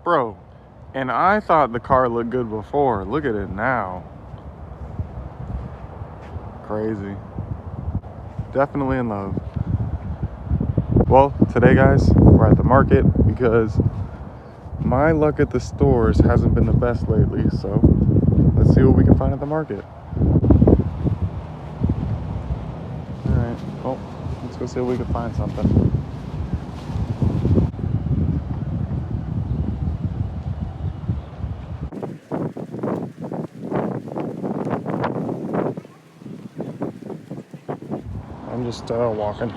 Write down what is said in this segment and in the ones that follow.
Bro, and I thought the car looked good before. Look at it now. Crazy. Definitely in love. Well, today, guys, we're at the market because my luck at the stores hasn't been the best lately. So let's see what we can find at the market. All right. Well, let's go see if we can find something. I'm just walking.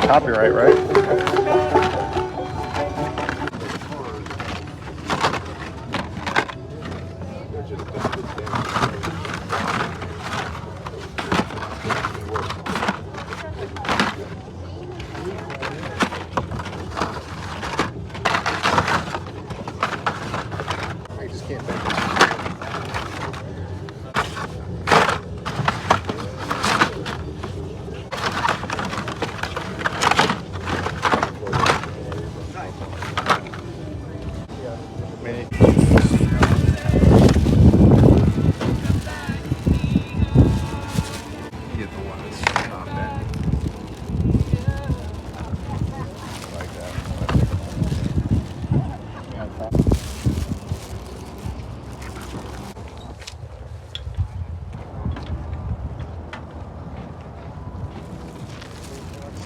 Copyright, right? I just can't think.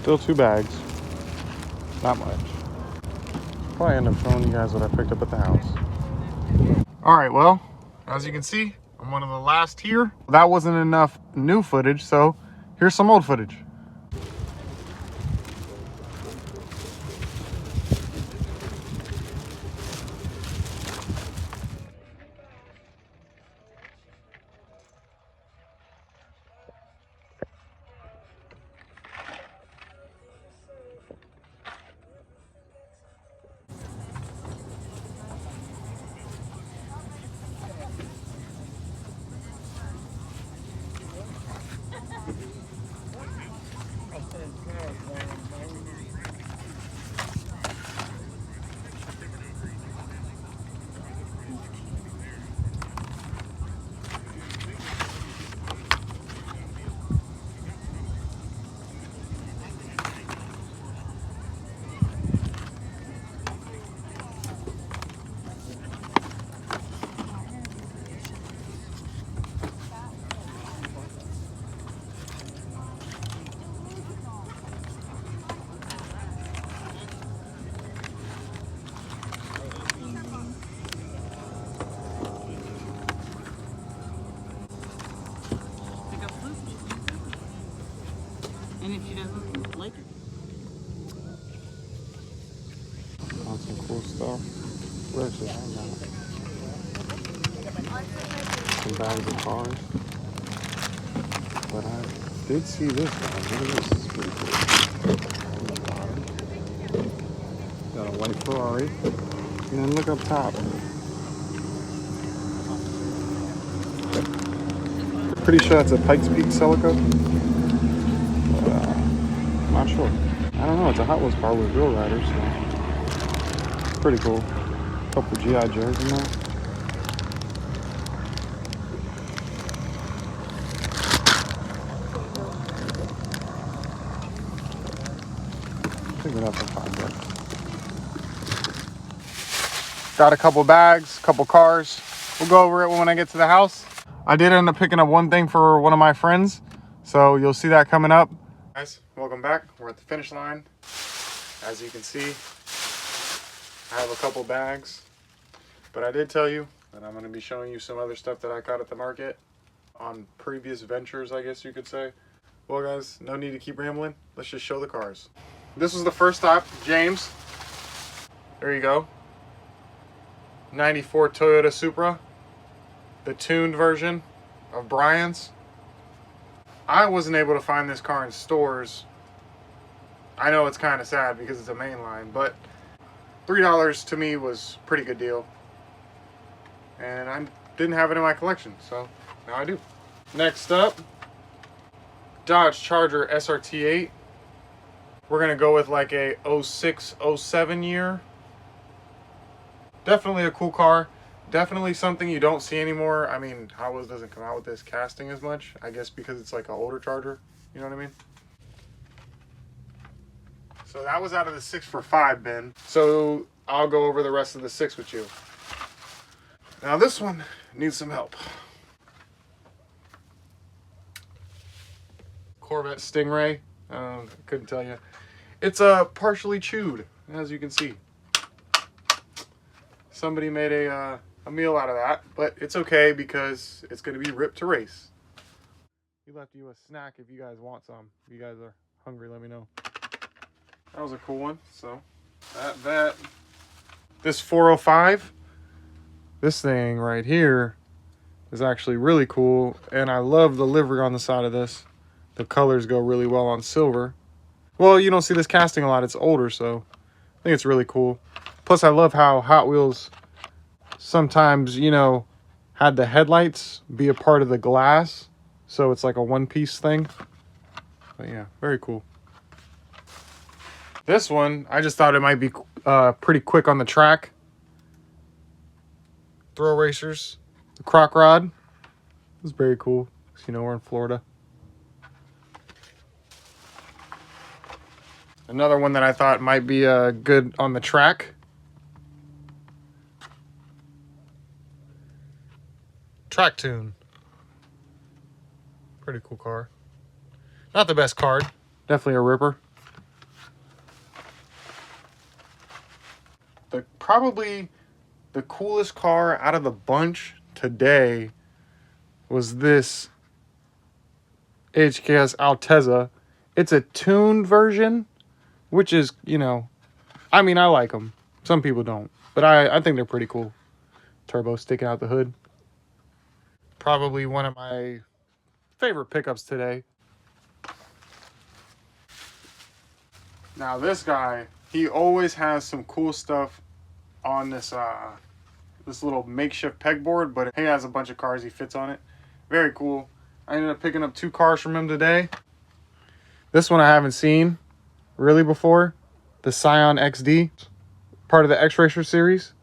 Still 2 bags. Not much. Probably end up showing you guys what I picked up at the house. All right, well, as you can see, I'm one of the last here. That wasn't enough new footage, so here's some old footage. And if she doesn't like it. Found some cool stuff. Where's it? Some bags of cars. But I did see this one. Look at this. This is pretty cool. Got a white Ferrari. And then look up top. Pretty sure that's a Pikes Peak Celica. But, I'm not sure. I don't know. It's a Hot Wheels car with real riders, so it's pretty cool. A couple G.I. Joes in there. Picking up a project. Got a couple bags, couple cars. We'll go over it when I get to the house. I did end up picking up one thing for one of my friends, so you'll see that coming up. Guys, welcome back. We're at the finish line. As you can see, I have a couple bags, but I did tell you that I'm going to be showing you some other stuff that I caught at the market on previous ventures, I guess you could say. Well, guys, no need to keep rambling. Let's just show the cars. This was the first stop, James. There you go. 94 Toyota Supra, the tuned version of Brian's. I wasn't able to find this car in stores I know it's kind of sad because it's a mainline, but $3 to me was a pretty good deal. And I didn't have it in my collection, so now I do. Next up, Dodge Charger SRT8. We're gonna go with like a 06, 07 year. Definitely a cool car. Definitely something you don't see anymore. I mean, Hot Wheels doesn't come out with this casting as much. I guess because it's like an older Charger. You know what I mean? So that was out of the 6 for $5 bin. So I'll go over the rest of the 6 with you. Now this one needs some help. Corvette Stingray. Couldn't tell you. It's partially chewed, as you can see. Somebody made a meal out of that, but it's okay because it's going to be ripped to race. He left you a snack if you guys want some. If you guys are hungry, let me know. That was a cool one. So that this 405, this thing right here is actually really cool, and I love the livery on the side of this. The colors go really well on silver. Well, you don't see this casting a lot. It's older, so I think it's really cool. Plus, I love how Hot Wheels sometimes, you know, had the headlights be a part of the glass, so it's like a one-piece thing. But yeah, very cool. This one, I just thought it might be pretty quick on the track. Throw racers, the Croc Rod. It was very cool. You know, we're in Florida. Another one that I thought might be good on the track. Track Tune. Pretty cool car. Not the best card. Definitely a ripper. Probably the coolest car out of the bunch today was this HKS Altezza. It's a tuned version, which is, you know, I mean, I like them. Some people don't, but I think they're pretty cool. Turbo sticking out the hood. Probably one of my favorite pickups today. Now this guy, he always has some cool stuff on this this little makeshift pegboard, but he has a bunch of cars he fits on it. Very cool. I ended up picking up 2 cars from him today. This one I haven't seen really before. The Scion XD, part of the X-Racer series.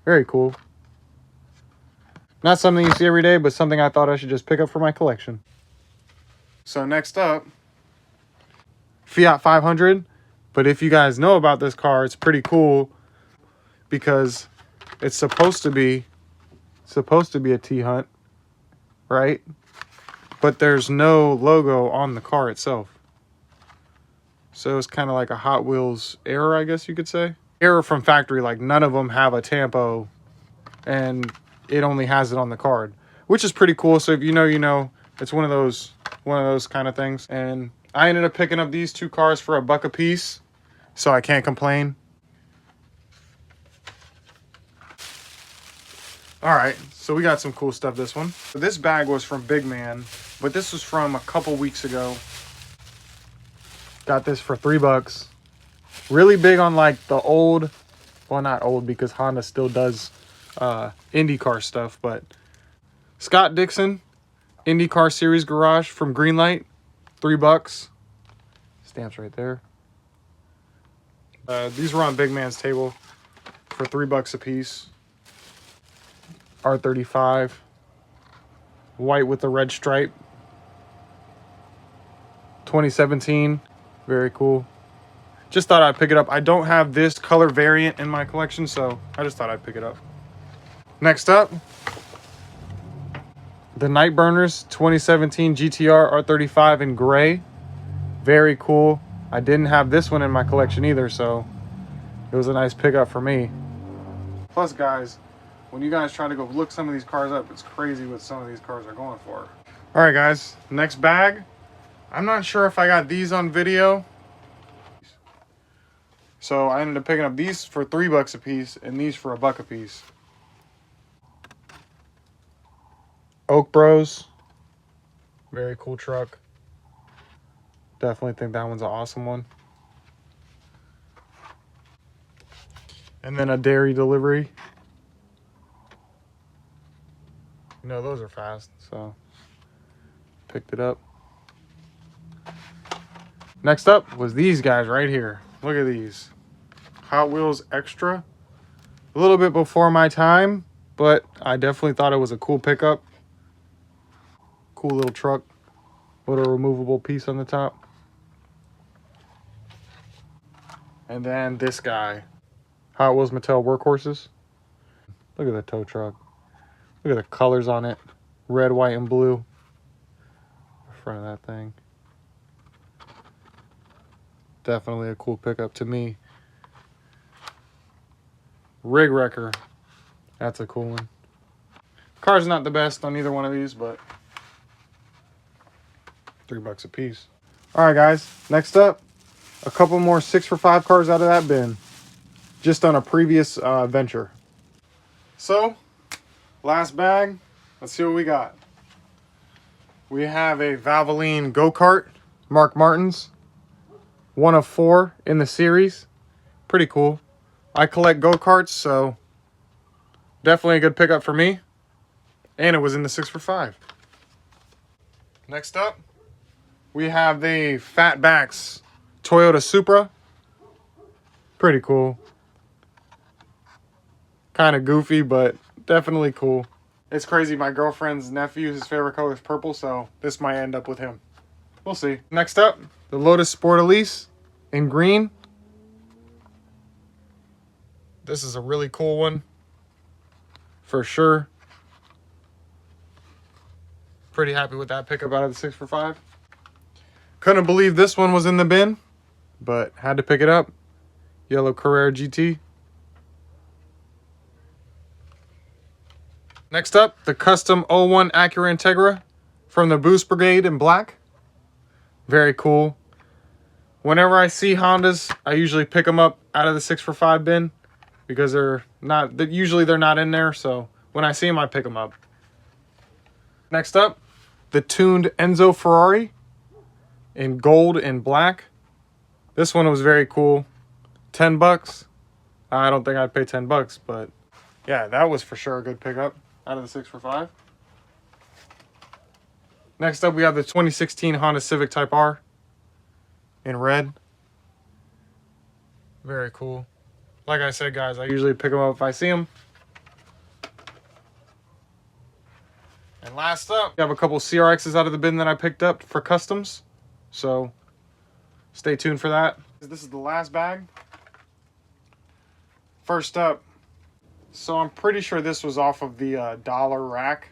Very cool. Not something you see every day, but something I thought I should just pick up for my collection. So next up, Fiat 500. But if you guys know about this car, it's pretty cool because it's supposed to be a T-Hunt, right? But there's no logo on the car itself. So it's kind of like a Hot Wheels error, I guess you could say. Error from factory, like none of them have a Tampo and it only has it on the card, which is pretty cool. So if you know, you know, it's one of those kind of things. And I ended up picking up these 2 cars for $1 a piece, so I can't complain. All right, so we got some cool stuff this one. This bag was from Big Man, but this was from a couple weeks ago. Got this for $3. Really big on like the old, well, not old because Honda still does IndyCar stuff, but Scott Dixon IndyCar Series Garage from Greenlight, $3. Stamps right there. These were on Big Man's table for $3 a piece. R35, white with the red stripe. 2017, very cool. Just thought I'd pick it up. I don't have this color variant in my collection, so I just thought I'd pick it up. Next up, the Nightburners 2017 GTR R35 in gray. Very cool. I didn't have this one in my collection either, so it was a nice pickup for me. Plus, guys, when you guys try to go look some of these cars up, it's crazy what some of these cars are going for. All right, guys, next bag. I'm not sure if I got these on video. So I ended up picking up these for $3 a piece and these for $1 a piece. Oak Bros. Very cool truck. Definitely think that one's an awesome one. And then a dairy delivery. You know, those are fast, so picked it up. Next up was these guys right here. Look at these. Hot Wheels Extra. A little bit before my time, but I definitely thought it was a cool pickup. Cool little truck with a removable piece on the top. And then this guy. Hot Wheels Mattel Workhorses. Look at the tow truck. Look at the colors on it. Red, white, and blue. The front of that thing. Definitely a cool pickup to me. Rig Wrecker. That's a cool one. Car's not the best on either one of these, but $3 a piece. All right, guys. Next up, a couple more 6 for $5 cars out of that bin. Just on a previous venture. So, last bag. Let's see what we got. We have a Valvoline go-kart, Mark Martins. One of 4 in the series. Pretty cool. I collect go-karts, so definitely a good pickup for me. And it was in the 6 for $5. Next up, we have the Fatbacks Toyota Supra. Pretty cool. Kind of goofy, but definitely cool. It's crazy. My girlfriend's nephew, his favorite color is purple, so this might end up with him. We'll see. Next up, the Lotus Sport Elise in green. This is a really cool one. For sure. Pretty happy with that pickup out of the 6 for $5. Couldn't believe this one was in the bin, but had to pick it up. Yellow Carrera GT. Next up, the custom 01 Acura Integra from the Boost Brigade in black. Very cool. Whenever I see Hondas, I usually pick them up out of the 6 for $5 bin because usually they're not in there. So when I see them, I pick them up. Next up, the tuned Enzo Ferrari in gold and black. This one was very cool. $10. I don't think I'd pay $10, but yeah, that was for sure a good pickup out of the 6 for $5. Next up, we have the 2016 Honda Civic Type R in red. Very cool. Like I said, guys, I usually pick them up if I see them. And last up, we have a couple CRXs out of the bin that I picked up for customs. So stay tuned for that. This is the last bag. First up, so I'm pretty sure this was off of the dollar rack.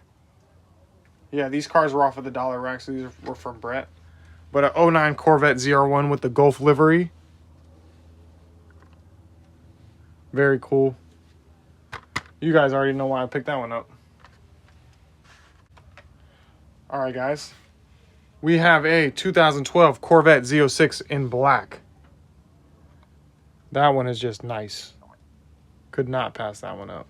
Yeah, these cars were off of the dollar rack, so these were from Brett. But an 09 Corvette ZR1 with the Gulf livery. Very cool. You guys already know why I picked that one up. Alright, guys. We have a 2012 Corvette Z06 in black. That one is just nice. Could not pass that one up.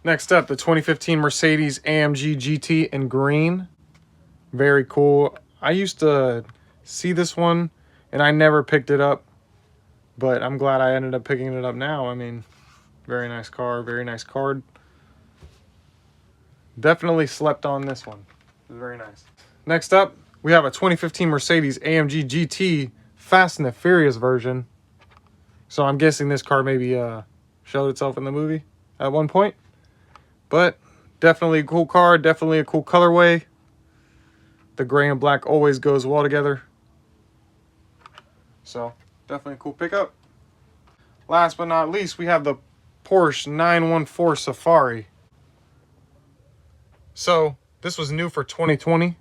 Next up, the 2015 Mercedes AMG GT in green. Very cool. I used to see this one, and I never picked it up. But I'm glad I ended up picking it up now. I mean, very nice car, very nice card. Definitely slept on this one. It was very nice. Next up, we have a 2015 Mercedes AMG GT Fast and the Furious version. So I'm guessing this car maybe showed itself in the movie at one point. But definitely a cool car, definitely a cool colorway. The gray and black always goes well together. So definitely a cool pickup. Last but not least, we have the Porsche 914 Safari. So this was new for 2020.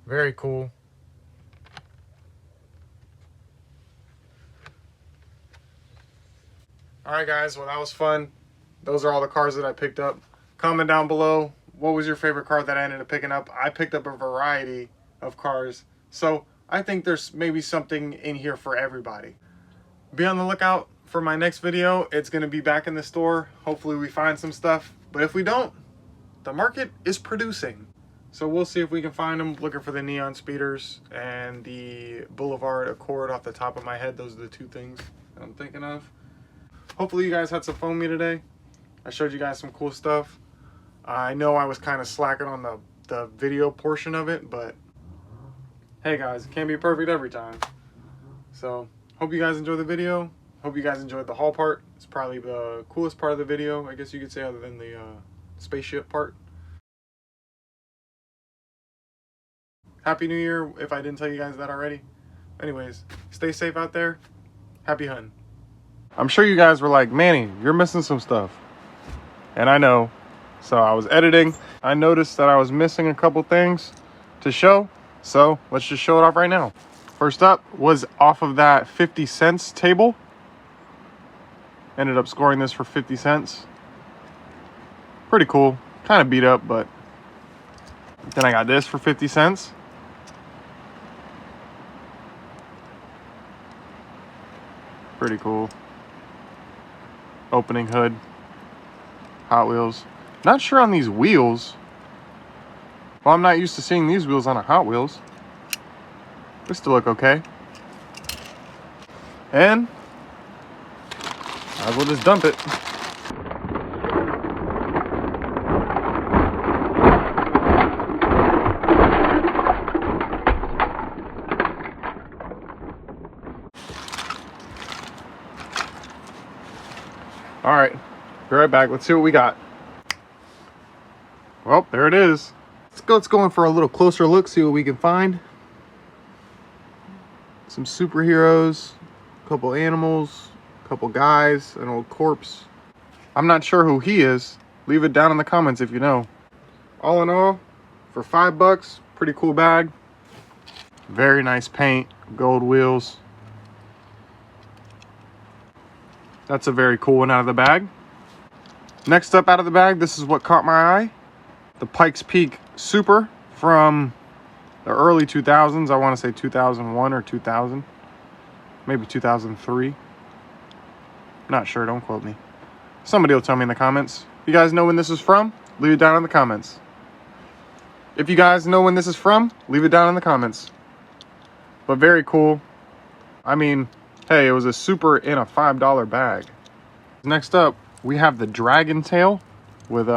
Very cool. Alright guys, well that was fun. Those are all the cars that I picked up. Comment down below, what was your favorite car that I ended up picking up? I picked up a variety of cars. So I think there's maybe something in here for everybody. Be on the lookout for my next video. It's going to be back in the store. Hopefully we find some stuff. But if we don't, the market is producing. So we'll see if we can find them. Looking for the Neon Speeders and the Boulevard Accord off the top of my head. Those are the two things that I'm thinking of. Hopefully you guys had some fun with me today. I showed you guys some cool stuff. I know I was kind of slacking on the video portion of it, but hey guys, it can't be perfect every time. So hope you guys enjoyed the video. Hope you guys enjoyed the haul part. It's probably the coolest part of the video, I guess you could say, other than the spaceship part. Happy New Year, if I didn't tell you guys that already. Anyways, stay safe out there. Happy hunting. I'm sure you guys were like, Manny, you're missing some stuff. And I know. So I was editing. I noticed that I was missing a couple things to show. So let's just show it off right now. First up was off of that 50 cents table. Ended up scoring this for 50 cents. Pretty cool. Kind of beat up, but then I got this for 50 cents. Pretty cool. Opening hood. Hot Wheels. Not sure on these wheels. Well, I'm not used to seeing these wheels on a Hot Wheels. They still look okay. And I will just dump it. All right, be right back. Let's see what we got. Well, there it is. Let's go in for a little closer look, see what we can find. Some superheroes, a couple animals, a couple guys, an old corpse. I'm not sure who he is. Leave it down in the comments if you know. All in all, for $5, pretty cool bag. Very nice paint, gold wheels. That's a very cool one out of the bag. Next up out of the bag, this is what caught my eye. The Pikes Peak Super from the early 2000s. I want to say 2001 or 2000. Maybe 2003. Not sure, don't quote me. Somebody will tell me in the comments. If you guys know when this is from, leave it down in the comments. If you guys know when this is from, leave it down in the comments. But very cool. I mean, hey, it was a Super in a $5 bag. Next up, we have the Dragon Tail with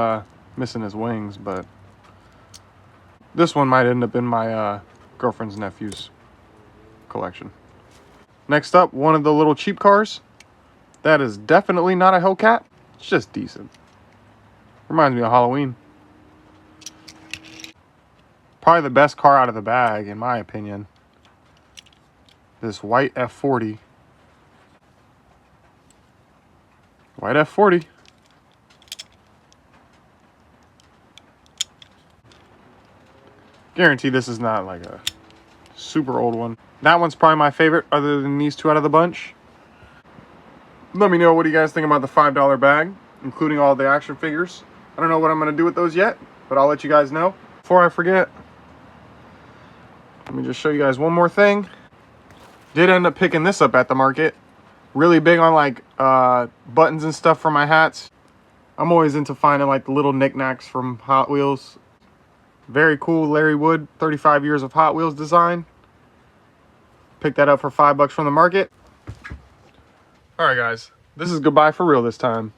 missing his wings, but this one might end up in my girlfriend's nephew's collection. Next up, one of the little cheap cars. That is definitely not a Hellcat. It's just decent. Reminds me of Halloween. Probably the best car out of the bag, in my opinion. This white F40. White F40. Guarantee this is not like a super old one. That one's probably my favorite other than these two out of the bunch. Let me know what do you guys think about the $5 bag, including all the action figures. I don't know what I'm going to do with those yet, but I'll let you guys know. Before I forget, let me just show you guys one more thing. Did end up picking this up at the market. Really big on like buttons and stuff for my hats. I'm always into finding like the little knickknacks from Hot Wheels. Very cool Larry Wood, 35 years of Hot Wheels design. Picked that up for $5 from the market. All right, guys, this is goodbye for real this time.